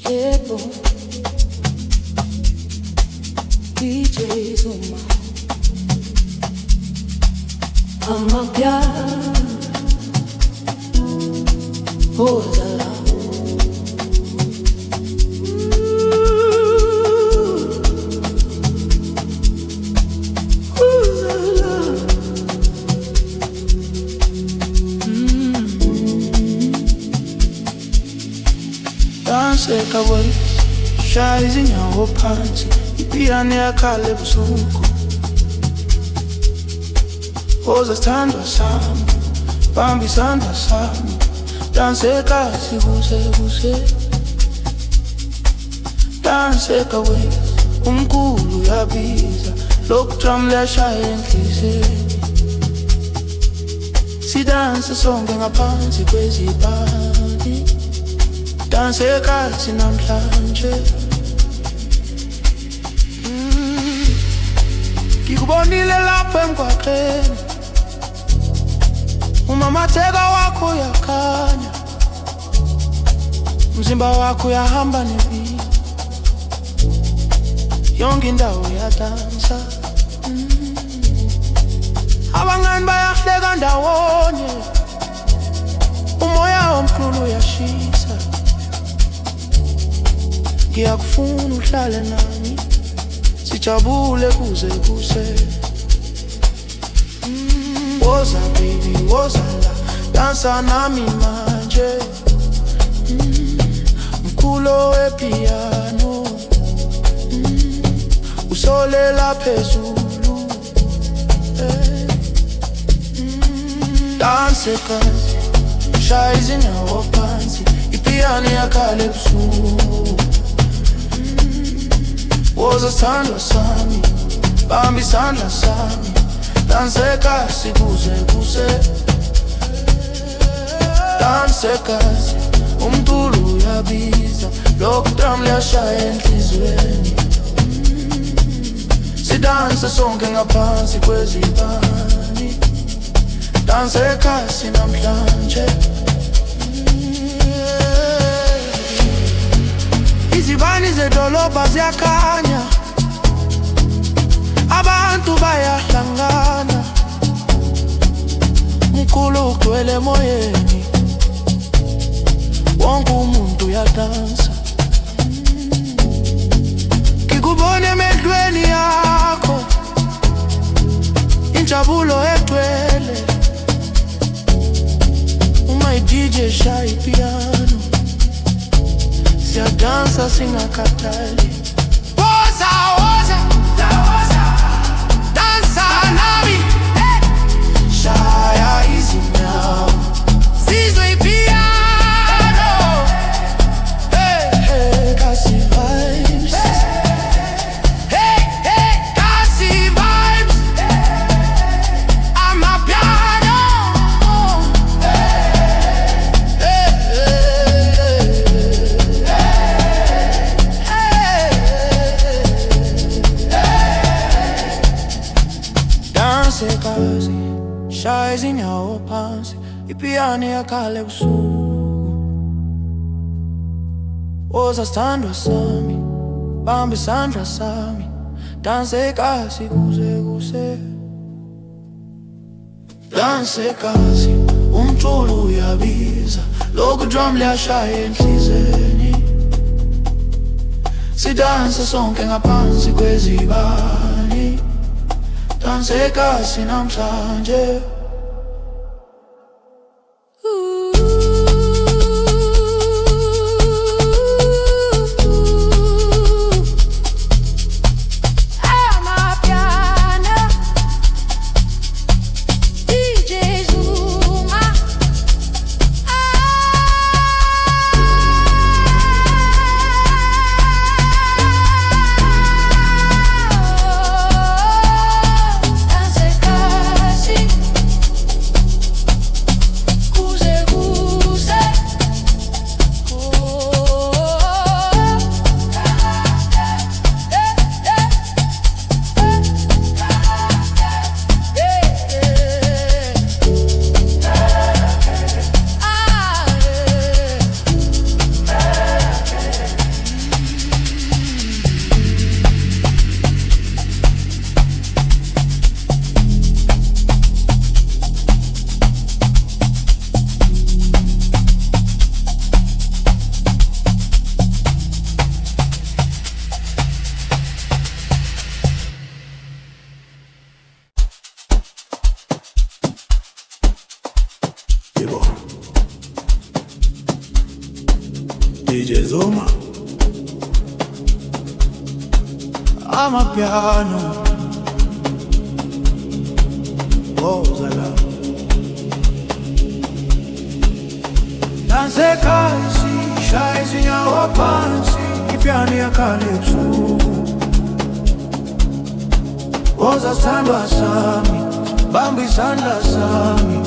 Yebo, DJ Zuma amapiano ozala Danseka boy, shaya izinyawo phansi, ipiyane yakhala ebusuku. Woza sithandwa sami, bamba isandla sami, danseka sikuse kuse. Danseka boy, umkhulu uyabiza, lokhu drum liyashaya enhliziyweni. Sidanse sonke ngaphansi kwezibani, danseka sinamhlanje. Ngikubonile lapha emgwaqeni, umamatheka wakho uyakhanya, umzimba wakho uyahamba nebili, yonke indawo iyadansa. Abangani bayahleka ndawonye, umoya omkhulu uyashisa. Ngiyakufuna uhlale nami, sijabule kuze kuse. Woza baby, woza la, dansa nami manje. Mkhulo wepiano, usolela phezulu. Danseka, shaya izinyawo phansi, ipiyane yakhala ebusuku. Woza sithandwa sami, bamba isandla sami, danseka sikuse kuse. Danseka, umculo uyabiza, lokhu drum liyashaya enhliziyweni. Sidanse sonke ngaphansi kwezibani, danseka sinamhlanje. Izibani zedolobha ziyakhanya, abantu bayahlangana, umkhulu ugcwele emoyeni, wonke umuntu uyadansa. Ngikubona emehlweni yakho, injabulo egcwele, uma i-DJ shaya ipiano, siyadansa singakhathali. Woza, woza, woza, dansa nami, hey. Shaya izinyawo, sizwe ipiano, hey, hey, kasi vibes, hey, hey, kasi vibes, amapiano, hey, Dansekazi, shaya izinyawo phansi, ipiyane yakhala ebusuku. Woza sithandwa sami, bamba isandla sami, danseka sikuse kuse. Dansekazi, umculo uyabiza, lokhu drum liyashaya enhliziyweni. Sidanse sonke ngaphansi kwezibani, danseka sinamhlanje. DJ Zuma, amapiano, Zala. Danse kasi, shaya zinyawa pansi, ipiano ya calypso. Woza sandwa sami, bambi sandla sami.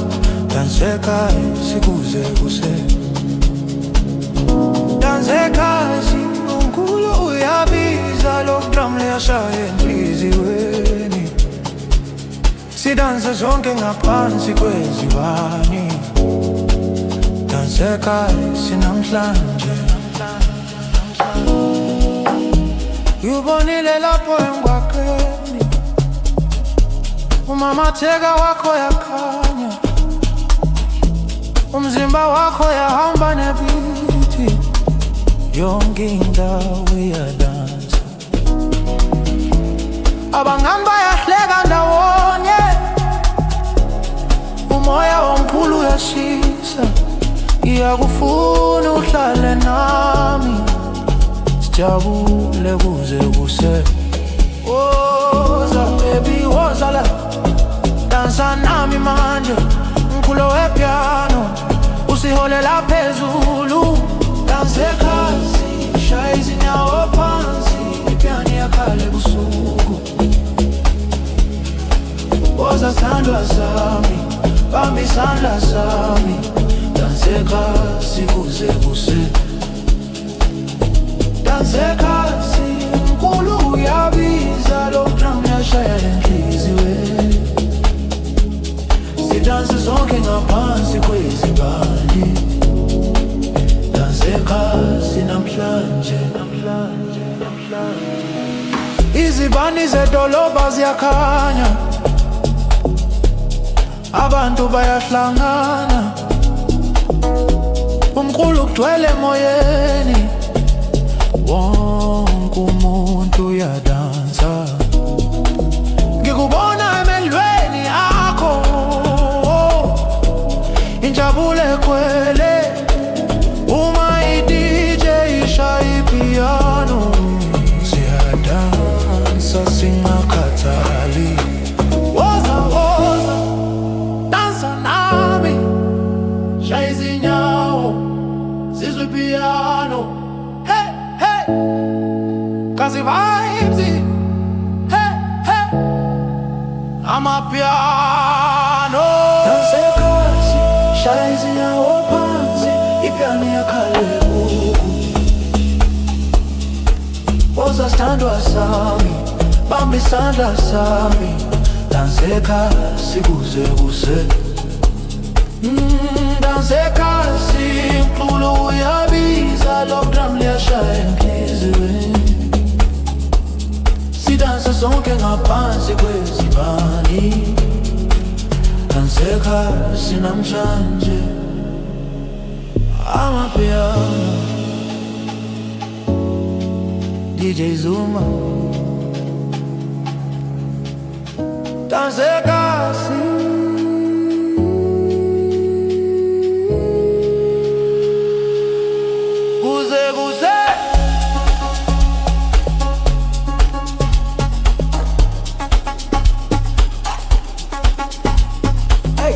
Danse kasi kuze kuse. Danse kasi, unkulu uyabiza, lokdram liyashaya enhliziweni. Sidansa zonke ngaphansi kwezibani. Danse kasi namhlanje. Yubonile lapho emgwaqeni, umamatheka wakho yakhanya, umzimba wakho yahamba nebithi, yonke indawo iyadansa. Abangani bayahleka ndawonye, umoya omkhulu uyashisa. Iyakufuna uhlale nami, sijabule kuze kuse. Woza baby, woza la, dansa nami manje. Mkulo wepiano, usiholela phezulu. Danse kasi, shaya izinyawo phansi, ipiano yakhale busuku. Woza sandwa sami, bambi sandla sami. Danse kasi kuze kuse. Danse kasi, mkulu uyabiza, lokdram liyashaya enhliziweni. Sidanse zonke ngaphansi kwezibani. Danse kasi namhlanje. Izibani zedolobha ziyakhanya, abantu bayahlangana, umkhulu kugcwele emoyeni, wonke umuntu uyadansa. Ngikubona emehlweni akho, injabulo ekhwele, uma i-DJ ishaya ipiano. Siyadansa singakhathali. Woza, woza, dansa nami, shaya izinyawo, sizwe ipiano. Hey, hey, kasi vibes, hey, hey, amapiano. Danse kasi, shaya izinyawo phansi, ipiano yakhale buku. Woza sandwa sami, bambi sandla sami. Danse kasi kuze kuse. Danse kasi, mkulo uyabiza, lokdram liyashaya enhliziweni. Sidansa zonke ngaphansi kwezibani. Danse kasi namhlanje. Amapiano, DJ Zuma. Danse kasi, kuze kuse. Hey.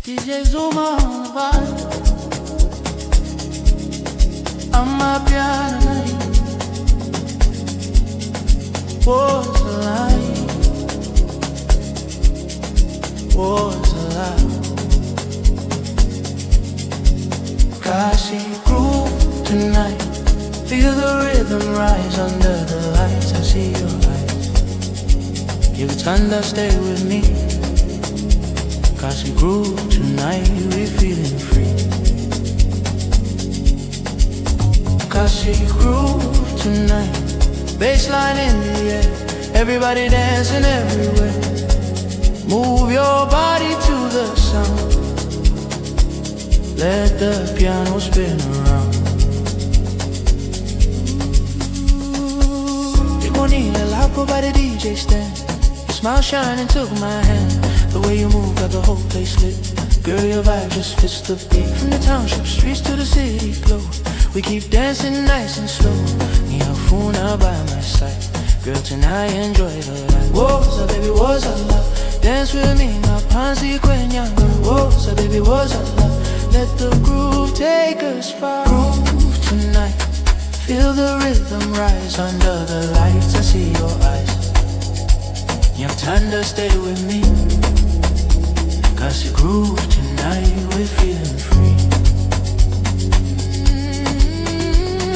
DJ Zuma on the vibe. Amapiano night was a lie, was a lie. Kasi groove tonight. Feel the rhythm rise under the lights. I see your eyes. You tender, stay with me. Kasi groove tonight, we feeling free. Kasi groove tonight. Bassline in the air, everybody dancing everywhere. Move your body to the sound. Let the piano spin around. Nila Lapo by the DJ stand. Your smile shining took my hand. The way you move got the whole place lit. Girl, your vibe just fits the beat. From the township streets to the city glow, we keep dancing nice and slow. Niafuna by my side. Girl, tonight enjoy the light. Woza baby, woza love. Dance with me, na pansi kwenyanga. Woza baby, woza love. Let the groove take us far. Groove tonight. Feel the rhythm rise under the lights. I see your eyes. Young Thunder, stay with me. Cause you groove tonight, we're feeling free.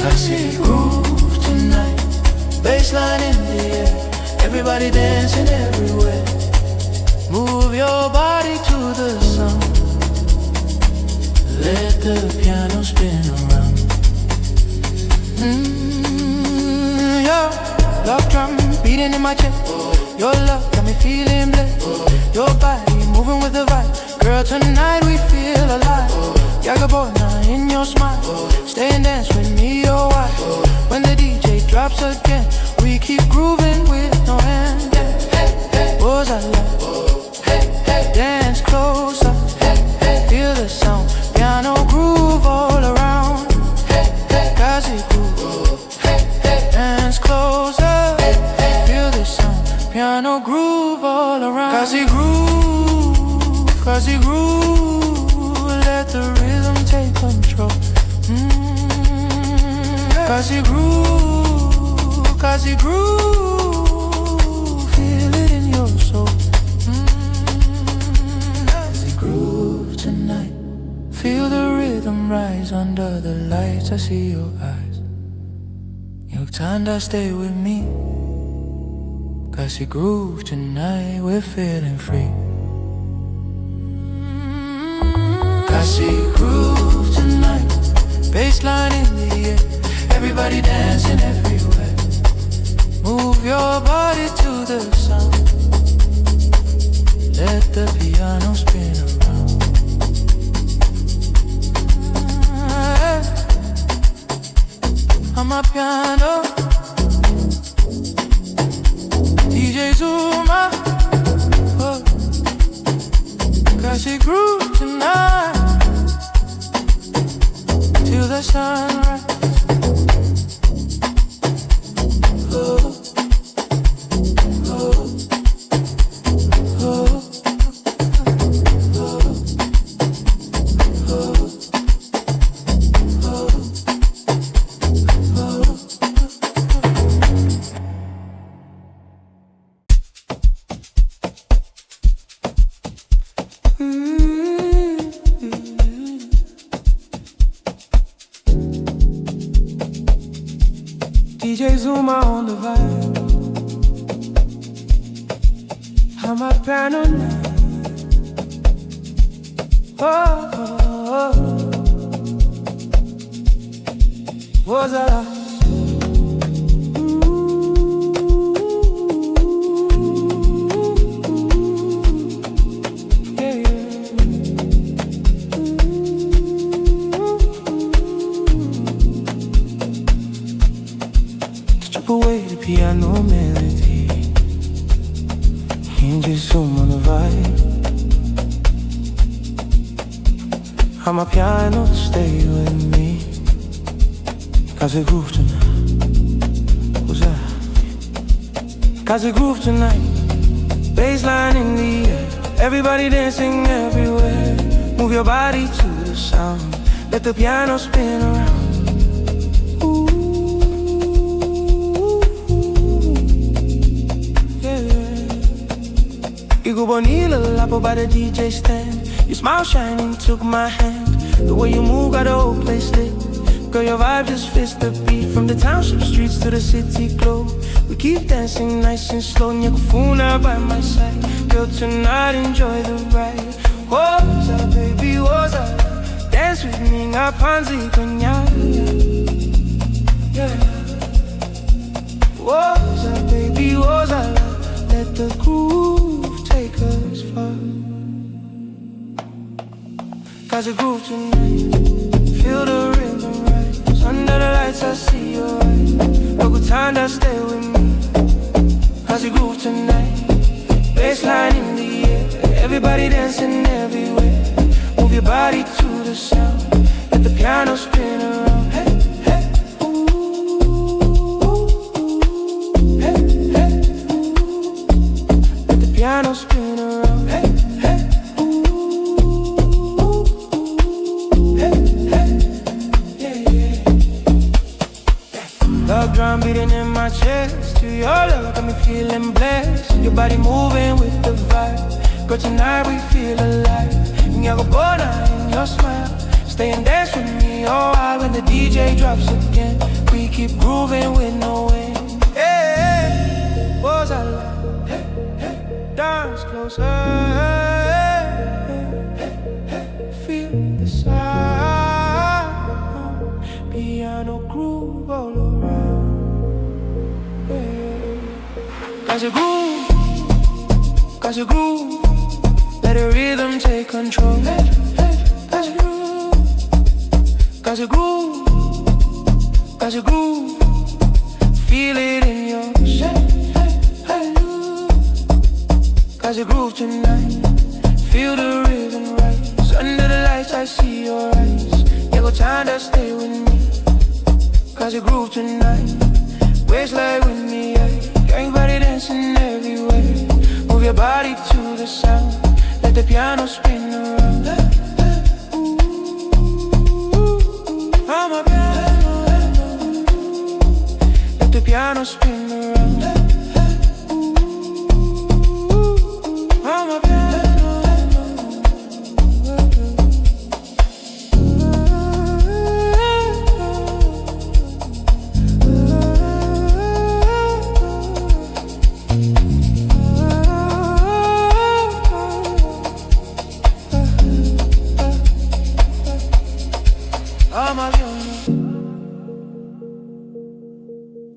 Cause you groove tonight. Bassline in the air, everybody dancing everywhere. Move your body to the sound. Let the piano spin around. Your love drum beating in my chest. Your love got me feeling blessed. Your body moving with the vibe. Girl, tonight we feel alive. Yagabona in your smile. Stay and dance with me, your wife. When the DJ drops again, we keep grooving with no hand. What's that love? Dance closer. Feel the sound. Piano groove all around. Cause it groove. Dance closer. Feel the sound. Piano groove all around. Cause it groove. Cause it groove. Let the rhythm take control. Cause it groove. Cause it groove. Feel it in your soul. Cause it groove tonight. Feel the rhythm rise under the lights. I see your eyes. Your Thunder, stay with me. Cause you groove tonight, we're feeling free. Cause you groove tonight. Bassline in the air, everybody dancing everywhere. Move your body to the sound. Let the piano spin around. I'm a piano. DJ Zuma. Oh. Cause she groove tonight till the sunrise. Oh. Oh. Oh. DJ Zuma on the vibe. I'm a piano now. Oh, oh, oh. Was that away the piano melody. Hinges zoom on the vibe. I'm a piano, stay with me. Cause we groove tonight. Who's that? Cause we groove tonight. Bassline in the air, everybody dancing everywhere. Move your body to the sound. Let the piano spin around. Igubonila Lapo by the DJ stand. Your smile shining took my hand. The way you move got the whole place lit. Girl, your vibe just fits the beat. From the township streets to the city glow, we keep dancing nice and slow. Nyakufuna by my side. Girl, tonight enjoy the ride. Woza, baby, woza. Dance with me, ngapanzi kanya. Yeah. Woza, baby, woza. Let the groove take us far. Got the groove tonight. Feel the rhythm rise. Under the lights I see your eyes. Local time that stay with me. Got the groove tonight. Baseline in the air. Everybody dancing everywhere. Move your body to the sound. Let the piano spin around. Hey, hey, ooh, hey, hey, let the piano spin around. Hey, hey, ooh, hey, hey, yeah, yeah. Love drum beating in my chest. To your love got me feeling blessed. Your body moving with the vibe. Girl, tonight we feel alive. Nyakubona in your smile. Stay and dance with me all while when the DJ drops again. We keep grooving with no end. Hey, hey, was I like? Hey, hey, dance closer. Hey, hey, hey, feel the sound. Piano groove all around. Hey, got your groove, got your groove. Let the rhythm take control. Hey, hey, got your groove, got your groove, got your groove. Feel it in your shape. Hey, hey, got your groove tonight. Feel the rhythm rise. Under the lights I see your eyes. Yeah, go time to stay with me. Got your groove tonight. Waistline with me, yeah. Everybody dancing everywhere. Move your body to the sound. Let the piano spin around. I'm a piano. Let the piano spin around. I'm a piano.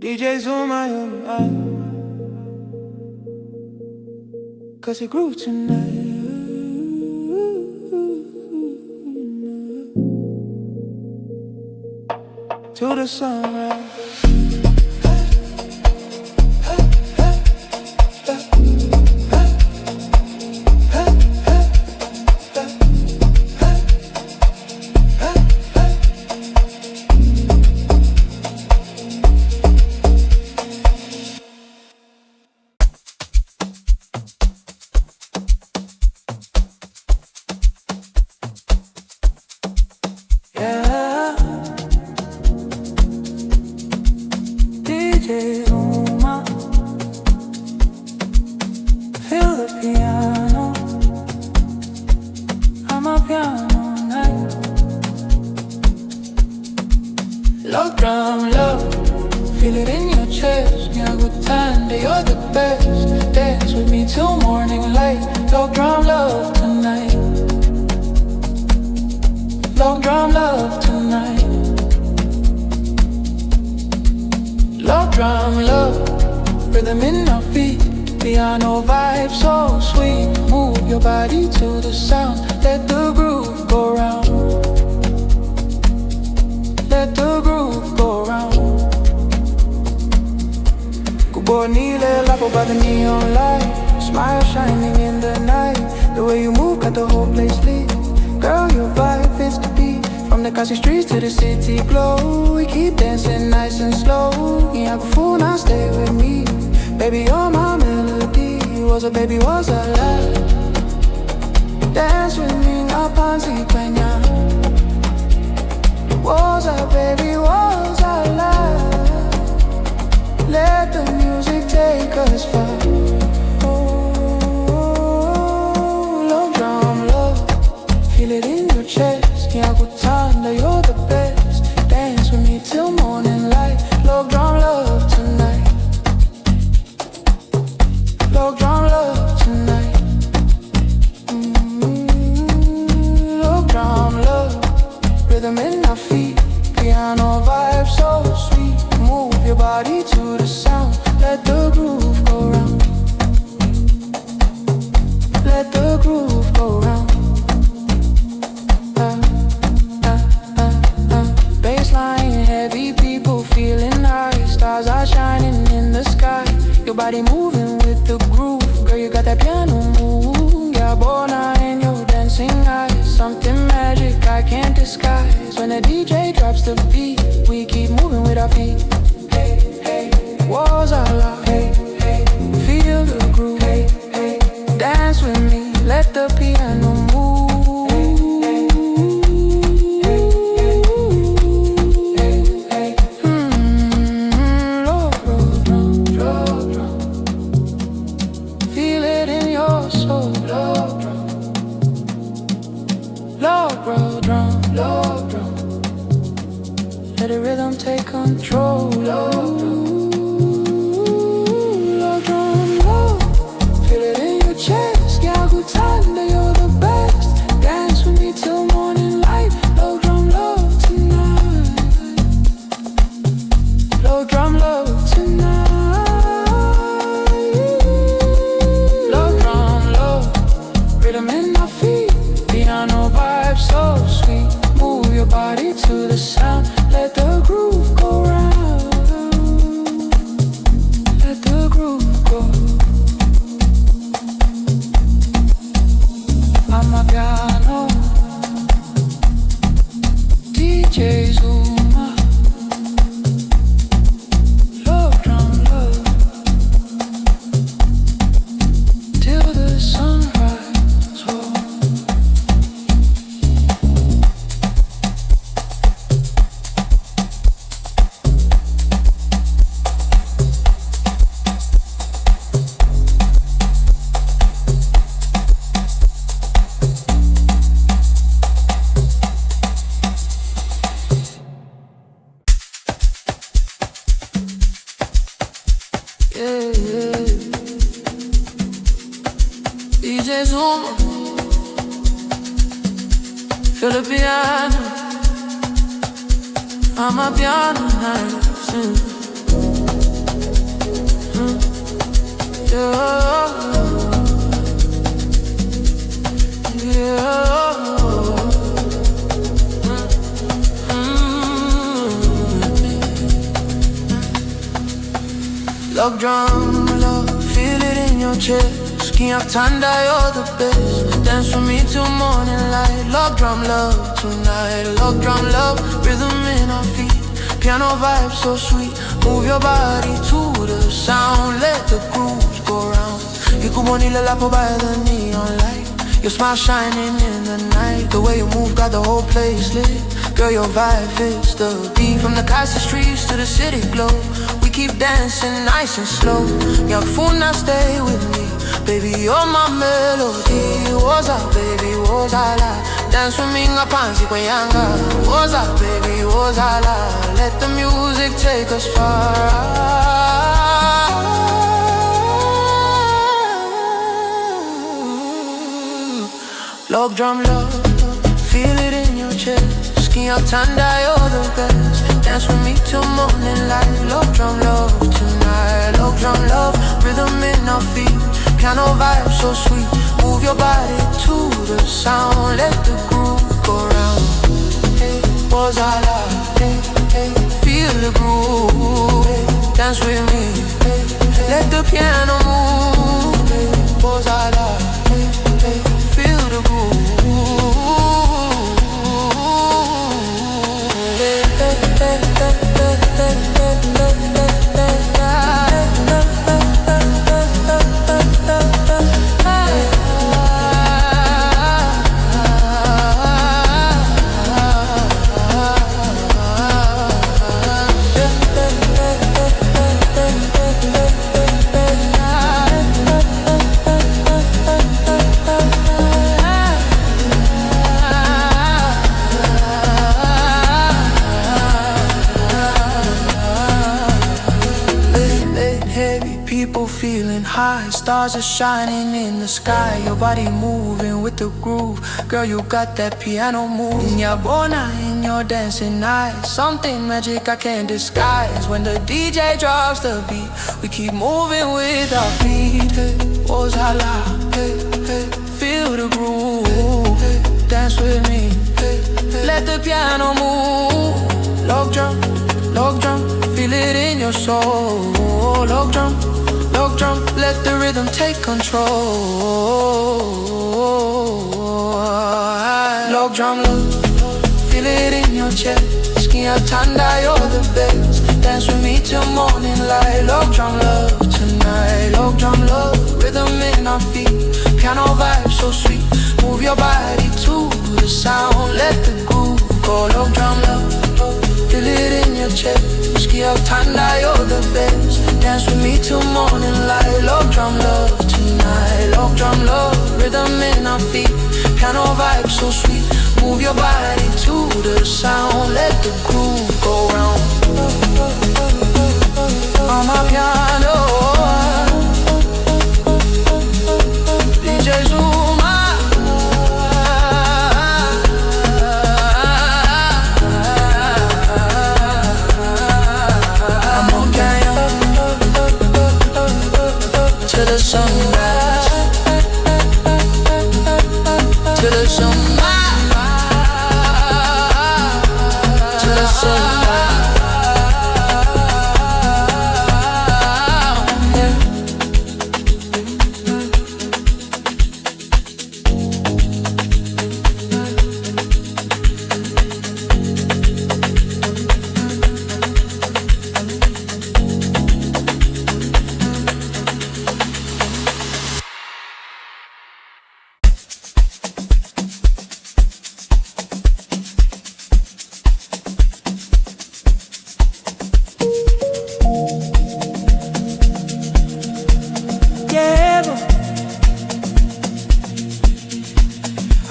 DJ Zuma, cause you groove tonight. To the sunrise. Love drum, love, feel it in your chest. Yeah, good time, you're the best. Dance with me till morning light. Love drum, love tonight. Love drum, love tonight. Love drum, love, rhythm in our feet. Piano vibe so sweet. Move your body to the sound. Let the groove go round. Let the groove go round. Kubonile lapo by the neon light. Smile shining in the night. The way you move got the whole place lit. Girl, your vibe fits the beat. From the Kasi streets to the city glow. We keep dancing nice and slow. Nyakufuna, stay with me. Baby, you're my melody. Was a baby, was a lie. Dance with me, ngapanzi kwenye. Was a baby, was a lie. Let the music take us far. Oh, love drum, love, feel it in your chest. Yeah, good our feet. Hey, hey, walls are locked. Hey, hey, feel the groove. Hey, hey, dance with me, let the piano move. Feel it in your soul. Love drum, love drum. Let the rhythm take control. Love drum, love. Feel it in your chest. Yeah, good time, you're the best. Dance with me till morning light. Love drum, love tonight. Love drum, love tonight. Love drum, love. Rhythm in my feet. Piano vibe so sweet. Move your body to the sound. Let the groove go round. Let the groove go. I'm a piano. DJ Zuma. Love drum, love. Till the sunrise. Oh. Yeah, yeah. DJ Zuma. Feel the piano. I'm a piano night. Yeah, yeah. Love drum, love, feel it in your chest. Skin up tanda, you're the best. Dance with me till morning light. Love drum, love tonight. Love drum, love, rhythm in our feet. Piano vibe so sweet. Move your body to the sound. Let the grooves go round. Ikumoni lapo by the neon light. Your smile shining in the night. The way you move got the whole place lit. Girl, your vibe fits the beat. From the Casa streets to the city glow. We keep dancing nice and slow. Young fool, now stay with me. Baby, you're my melody. What's up, baby, what's up, la? Dance with me, nga pansi kwa yanga. What's up, baby, what's up, la? Let the music take us far. Log drum, love, feel it in your chest. Skin out tanda, you're the best. Dance with me till morning light. Log drum, love tonight. Log drum, love, rhythm in our feet. Piano vibe so sweet. Move your body to the sound. Let the groove go round. Hey, was I like? Hey, hey, feel the groove. Hey, dance with me. Hey, hey, let the piano move. Hey, was I like? Hey, hey, feel the groove. Hey, hey, hey, hey, hey, hey, hey, high, stars are shining in the sky. Your body moving with the groove. Girl, you got that piano move. Nyabona in your dancing eyes. Something magic I can't disguise. When the DJ drops the beat, we keep moving with our feet. Hey, Ozala, hey, hey, feel the groove. Hey, dance with me. Hey, hey, let the piano move. Log drum, feel it in your soul. Log drum, let the rhythm take control. Log drum, love, feel it in your chest. Skin out tanda, you're the best. Dance with me till morning light. Love drum love tonight. Love drum love, rhythm in our feet. Piano vibe so sweet. Move your body to the sound. Let the groove go. Love drum love, feel it in your chest. Ski up tanda, you're the best. Dance with me till morning light. Love drum love tonight. Love drum love, rhythm in our feet. Piano vibe so sweet. Move your body to the sound. Let the groove go round. On my piano, DJ Zuma. I'm on piano till the sunrise. Till the sunrise. Till the sunrise.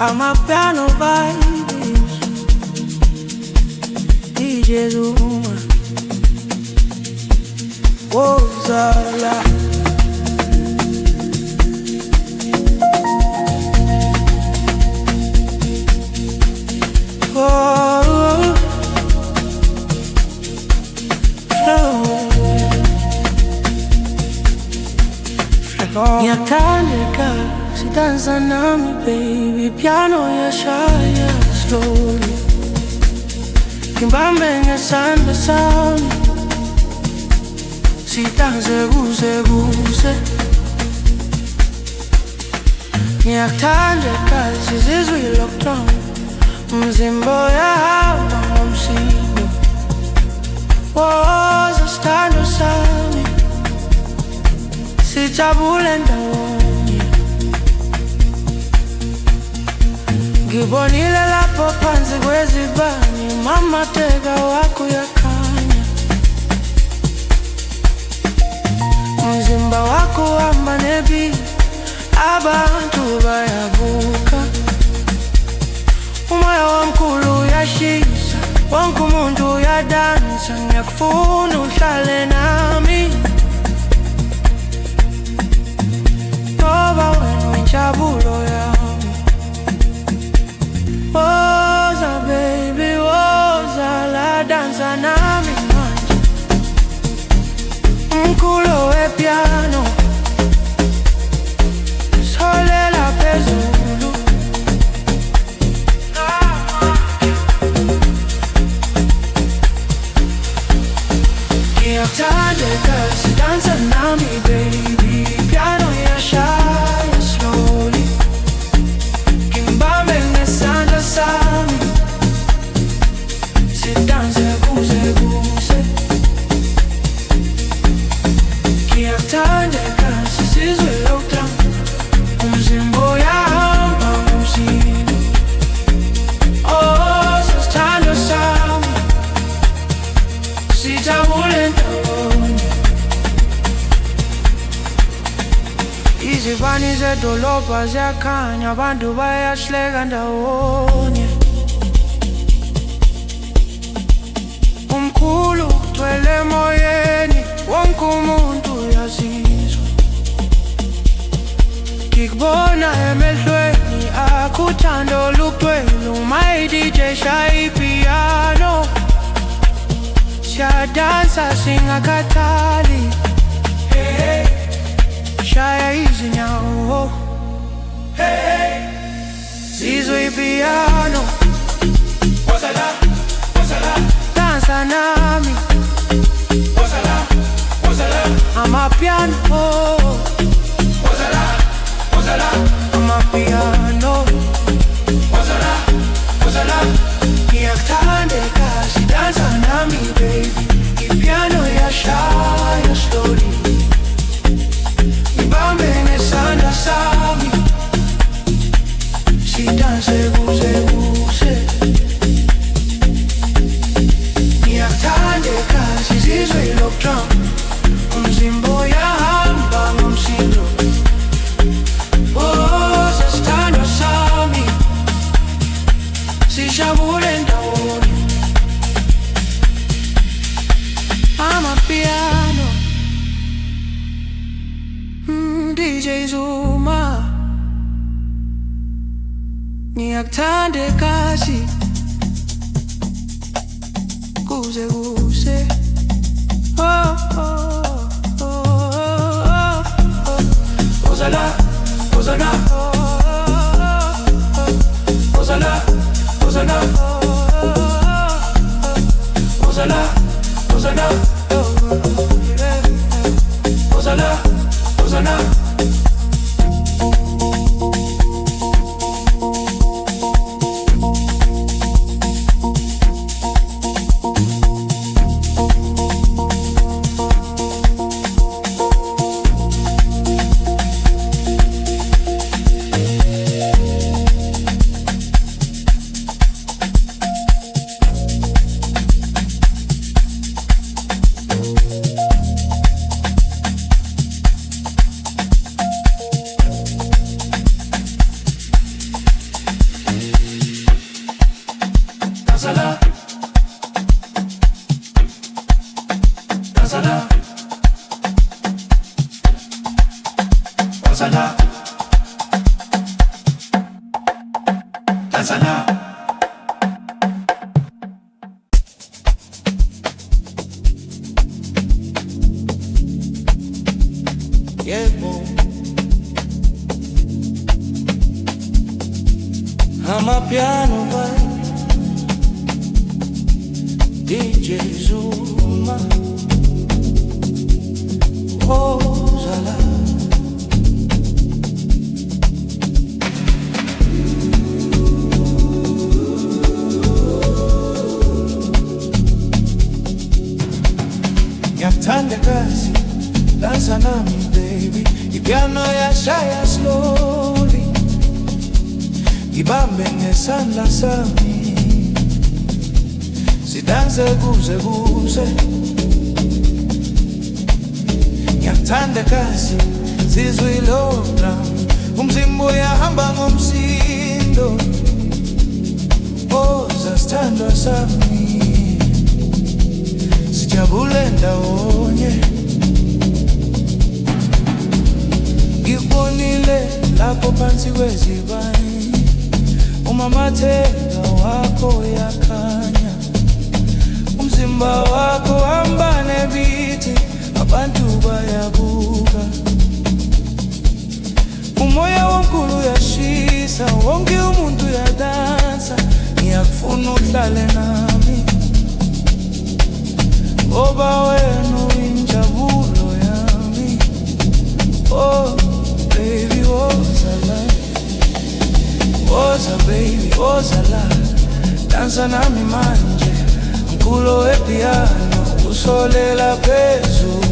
I'm a piano vibes, DJ Zuma, Wozala. Oh, Nyakandeka, si danza nami baby. Piano yashaya slowly. Kimbambe ngesandla sami. Si danze kuze kuze. Nyakandeka, sizizwe lockdown. Mzimbo yahamba ngomsindo. Woza stando sami. Sijabule ndawonye. Ngibonile lapho phansi kwezibani. Mama teka wakuyakanya. Mzimba wako wamba nebi. Abantu bayabuka. Umoya wamkhulu uyashisa. Wonke umuntu uyadansa. Ngiyakufuna uhlale nami. Ngoba wena uyinjabulo yami. Woza baby, woza la danza nami manje. Umkhulo wepiano solela phezulu. Ngiyakuthandeka, sidansa nami baby. Piano yashaya slowly. Kimbambe ngesandla sami. Sidanse kuze kuze. Ngiyakuthandeka, sizizwe lockdown. Umzimbo yahamba ngomsindo. Oh, sisithando sami. Sijabule ndawonye. Izibani zedolobha ziyakhanya. Abantu bayahleka ndawonye. Umkhulu ugcwele emoyeni. Wonke umuntu uyazizwa. Ngikubona emehlweni akho uthando lugcwele. Uma i-DJ shaya ipiano. Siyadansa singakhathali. Hey, hey. Shaya izinyawo. Hey, hey. Sizwe ipiano. Wozala, wozala. Dansa nami. Wozala, wozala. Amapiano. Wozala, wozala. Amapiano. Wozala, wozala. Ngiyakuthandeka, sidansa nami baby. Ipiano sidanse kuze kuse. Ngiyakuthanda ekhaya sizizwe lokudrum, umzimba uyahamba ngomsindo. Oh, sesithandwa sami, sijabule ndawonye. Amapiano, DJ Zuma. Ngiyakuthanda ekhaya kuze kuse. Oh, oh, oh, oh, oh. Ozala, Ozala, Ozala, Ozala, Ozala, Ozala, Ozala, Ozala. Amapiano vai DJ Zuma. Ozala. Ngiyakuthanda kazi, dansa nami baby. Ipiano yashaya slowly, ibambe ngesandla sami, sidanse kuze kuse. Ngiyakuthanda kazi, zizwe ilodrum, umzimba uyahamba ngomsindo. Oza sithandwa sami, sijabule ndawonye. Ngikubonile lapho phansi kwezibani, umamatheka wakho uyakhanya, umzimba wakho hamba nebithi, abantu bayabuka. Umoya omkhulu uyashisa, wonke umuntu uyadansa. Ngiyakufuna uhlale nami, ngoba wena uyinjabulo yami. Oh baby, wozala, woza baby, wozala. Dansa nami manje, mkulo wepiano usolela phezulu.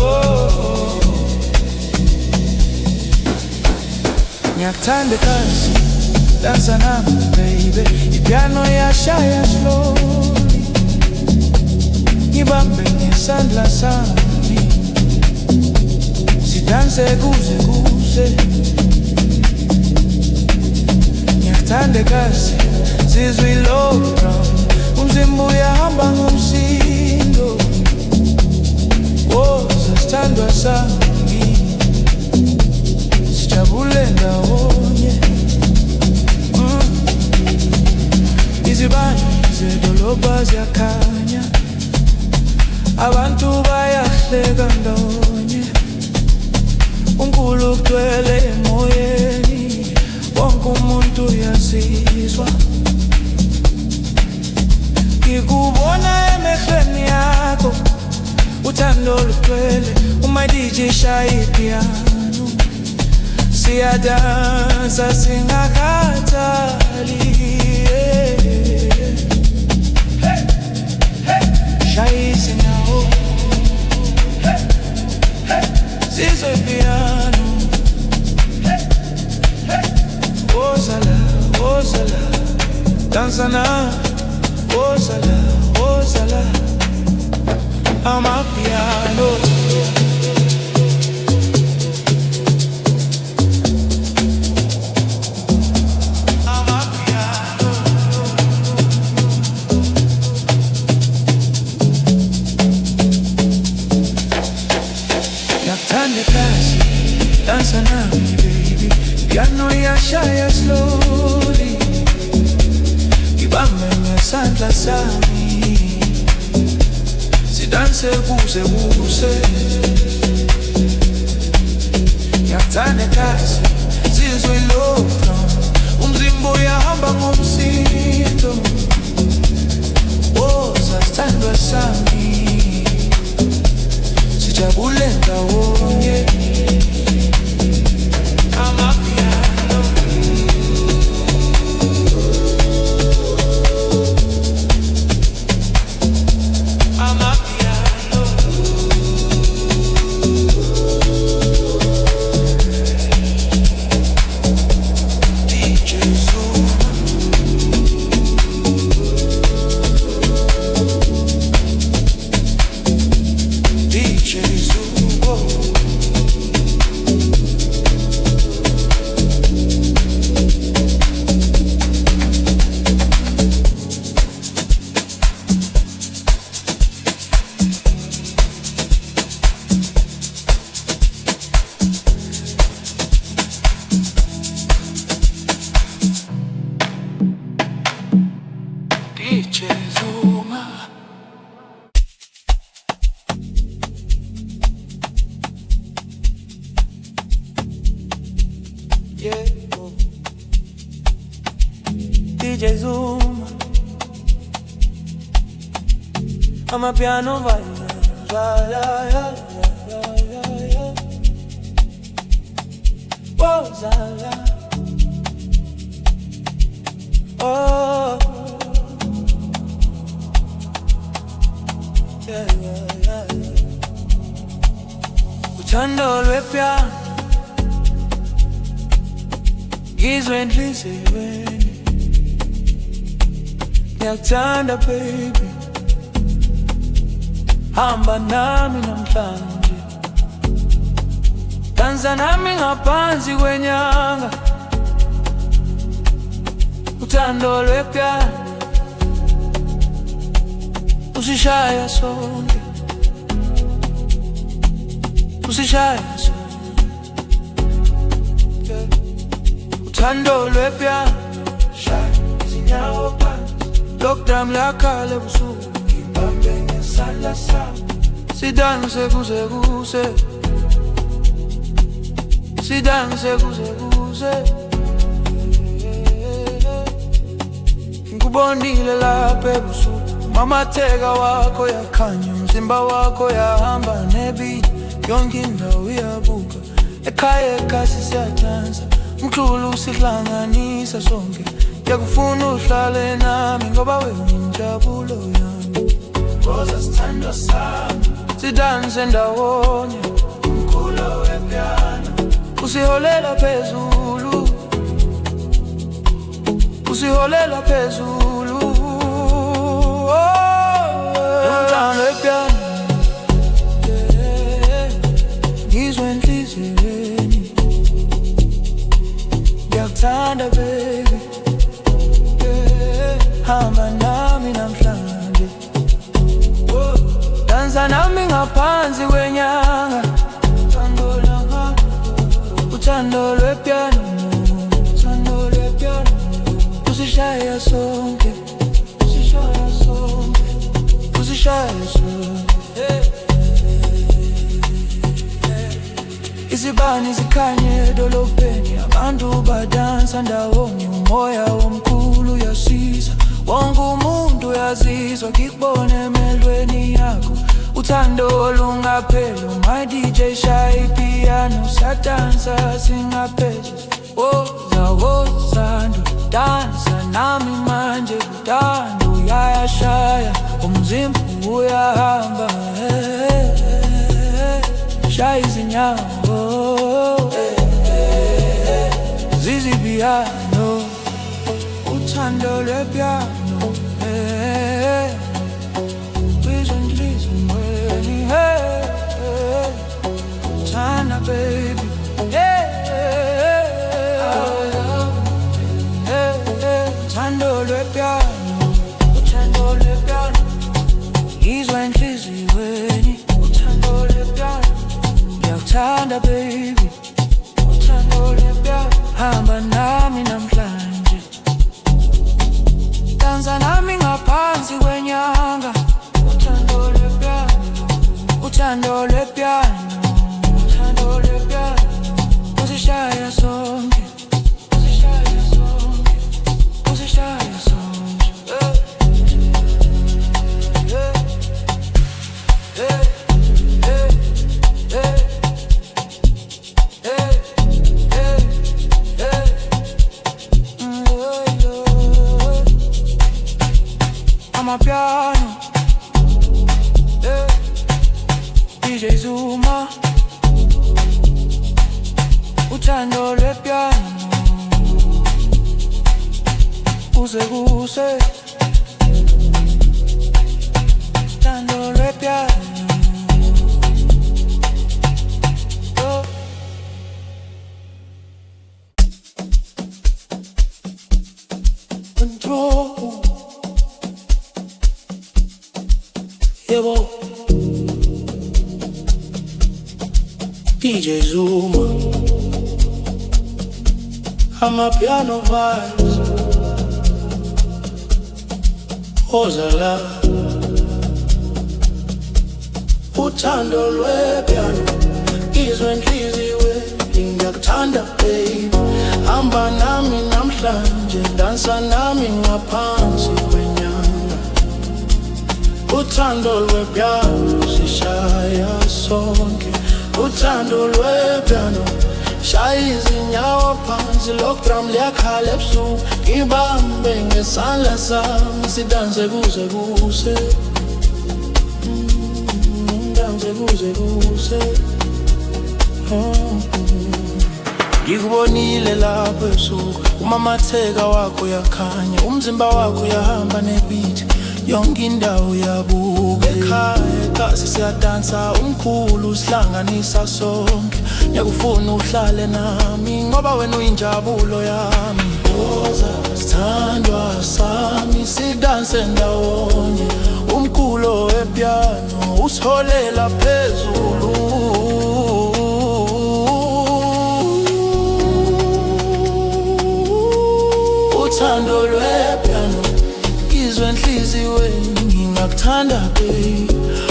Oh, ngiyakuthanda kazi, dansa nami baby. Ipiano yashaya slowly, ngibambe ngesandla sami, sidanse kuze kuse. Ngiyakuthanda kazi, zizwe ilodrum, umzimba uyahamba ngomsindo. Woza sithandwa sami, sijabule ndawonye. Izibani zedolobha ziyakhanya, abantu bayahleka ndawonye. Unkulu kugcwele emoyeni, wonke umuntu uyazizwa. Ngikubona emehlweni yakho, uthando lugcwele. Uma DJ shaya ipiano, siyadansa singakhathali. Shaya izinyawo, zizwe ipiano, dansa nami, wozala, wozala, amapiano. Yakuthanda kahle, dansa nami baby, piano iyashaya slowly, ibambe ngesandla sami, sidanse kuze kuse. Yakuthanda kahle, sizwe ilokho, umzimba uyahamba ngomsindo, woza sithandwa sami, sijabule ndawonye. Amapiano, amapiano. DJ Zuma, DJ Zuma. DJ Zuma. Yeah. DJ Zuma. Amapiano vai. Yeah, yeah, yeah, yeah, yeah. Wozala. Oh. Yeah, yeah, yeah, yeah. Uthando lwepiano ngizwe enhliziyweni, ngiyakuthanda baby, hamba nami namhlanje, dansa nami ngaphansi kwenyanga. Uthando lwepiano usishaya sonke, usishaya sonke. Uthando lwepiano, shaya izinyawo phansi, lockdown lakhale busuku, ibambe ngesandla sami, sidanse kuze kuse, sidanse kuze kuse. Ngikubonile lapha ebusuku, mamatheka wakho yakhanya, umzimba wakho yahamba nebeat, yonke indawo iyabuka, ekhaya ekhasi siyadansa, umculo usihlanganisa sonke. Ngiyakufuna uhlale nami ngoba weyinjabulo yami, woza sithandwa sami, sidanse ndawonye. Umculo wepiano usiholela phezulu, usiholela phezulu. Uthando lwepiano, ngizwe enhliziyweni, ngiyakuthanda baby, hamba nami namhlanje, dansa nami ngaphansi kwenyanga. Uthando lwepiano, uthando lwepiano usishaya sonke, usishaya sonke, usishaya sonke. Izibani zikhanye edolobheni, abantu badansa ndawonye, umoya omkhulu uyasiza, wonke umuntu uyazizwa, ngikubone emelweni yakho. Uthando olungapheli, my DJ shaya ipiano, sadansa singapheli. Woza wozando, dansa nami manje, uthando uyashaya, umzimba uyahamba. Shaya izinyawo, zizi piano. uthando lwepiano, kwizondlizimweni, China baby, uthando lwepiano, uthando lwepiano, izwa enhliziyweni, uthando lwepiano, ngiyakuthanda baby, uthando lwepiano, hamba nami namhlanje, dansa nami ngaphansi kwenyanga, uthando lwepiano, uthando lwepiano, uthando lwepiano, usishaya sonke, usishaya sonke, usishaya sonke, Amapiano, DJ Zuma, uthando lwepiano, kuze kuse, uthando lwepiano. Control. Yebo. DJ Zuma, Amapiano vibes, Ozala, uthando lwepiano, izwa enhliziyweni, ngiyakuthanda baby, hamba nami namhlanje, dansa nami ngaphansi kwenyanga, uthando lwepiano, sishaya sonke, uthando lwepiano, shaya izinyawo phansi, lokudrum liyakhala ebusuku, ngibambe ngesandla sami, sidanse kuze kuse, danse kuze kuse, ngikubonile lapho ebusuku, umamatheka wakho yakhanya, umzimba wakho yahamba nebeat, yonke indawo yabuka, ekhaya kasi siyadansa, umkhulu sihlanganisa sonke, ngiyakufuna uhlale nami, ngoba wena uyinjabulo yami, woza sithandwa sami, sidanse ndawonye, umkhulu wepiano, usiholela phezulu, uthando lwepiano, izwa enhliziyweni, ngingakuthanda baby,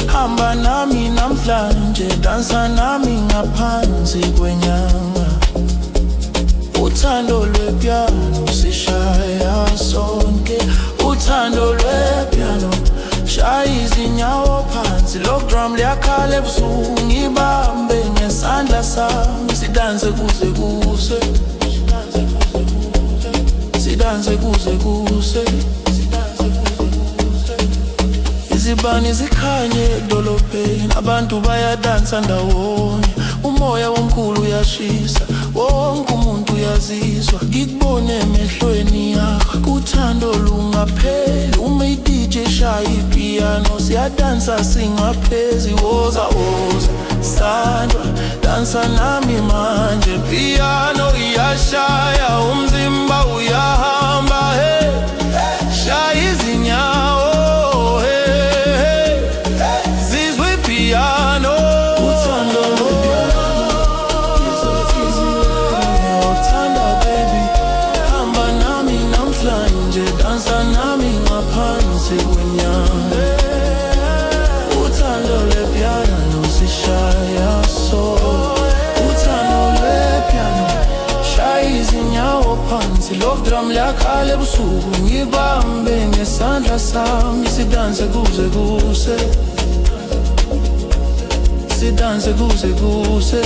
hamba nami namhlanje, dansa nami ngaphansi kwenyanga, uthando lwepiano, sishaya sonke, uthando lwepiano, shaya izinyawo phansi, lokudrum liyakhala ebusuku, ngibambe ngesandla sami, sidanse kuze kuse, sidanse kuze kuse, izibani zikhanye edolobheni, abantu bayadansa ndawonye, umoya womkhulu uyashisa, wonke umuntu uyazizwa, ngikubone emehlweni yakho, kuthando lungapheli, uma i-DJ shaya ipiano, siyadansa singaphezi, woza woza sandwa, dansa nami manje, piano iyashaya, umzimba uyahamba, hey, shaya izinyawo, piano, uthando lwepiano, izwa enhliziyweni, uthanda baby, hamba nami namhlanje, dansa nami ngaphansi kwenyanga, uthando lwepiano, sishaya sonke, uthando lwepiano, shaya izinyawo phansi, lokudrum liyakhala ebusuku, ngibambe ngesandla sami, sidanse kuze kuse, sidanse kuze kuse,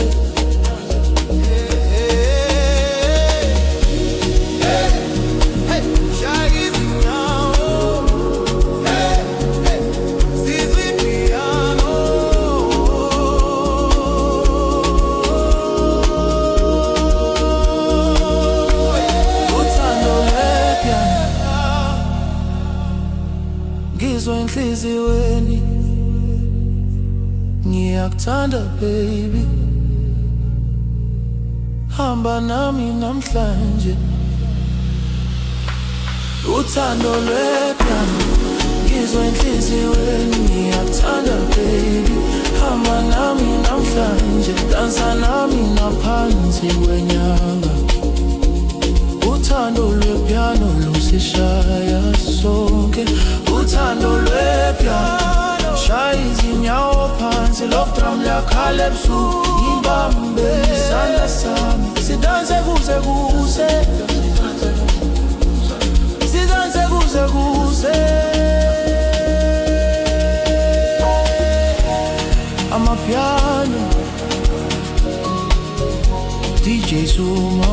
shaya izinyawo, sizwa ipiano, uthando lwepiano, enhliziyweni ngiyakuthanda baby, hamba nami namhlanje. Uthando lwepiano ngizwa enhliziyweni ngiyakuthanda baby, hamba nami namhlanje. Dansa nami naphansi kwenyanga. Uthando lwepiano lusishaya sonke. Uthando lwepiano shaya izinyawo phansi. Lo drum liyakhala ebusuku, ngibambe isandla sami. Sidanse kuze kuse, sidanse kuze kuse. Amapiano DJ Zuma.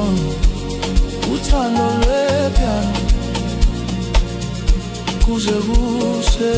Uthando lwepiano kuze kuse.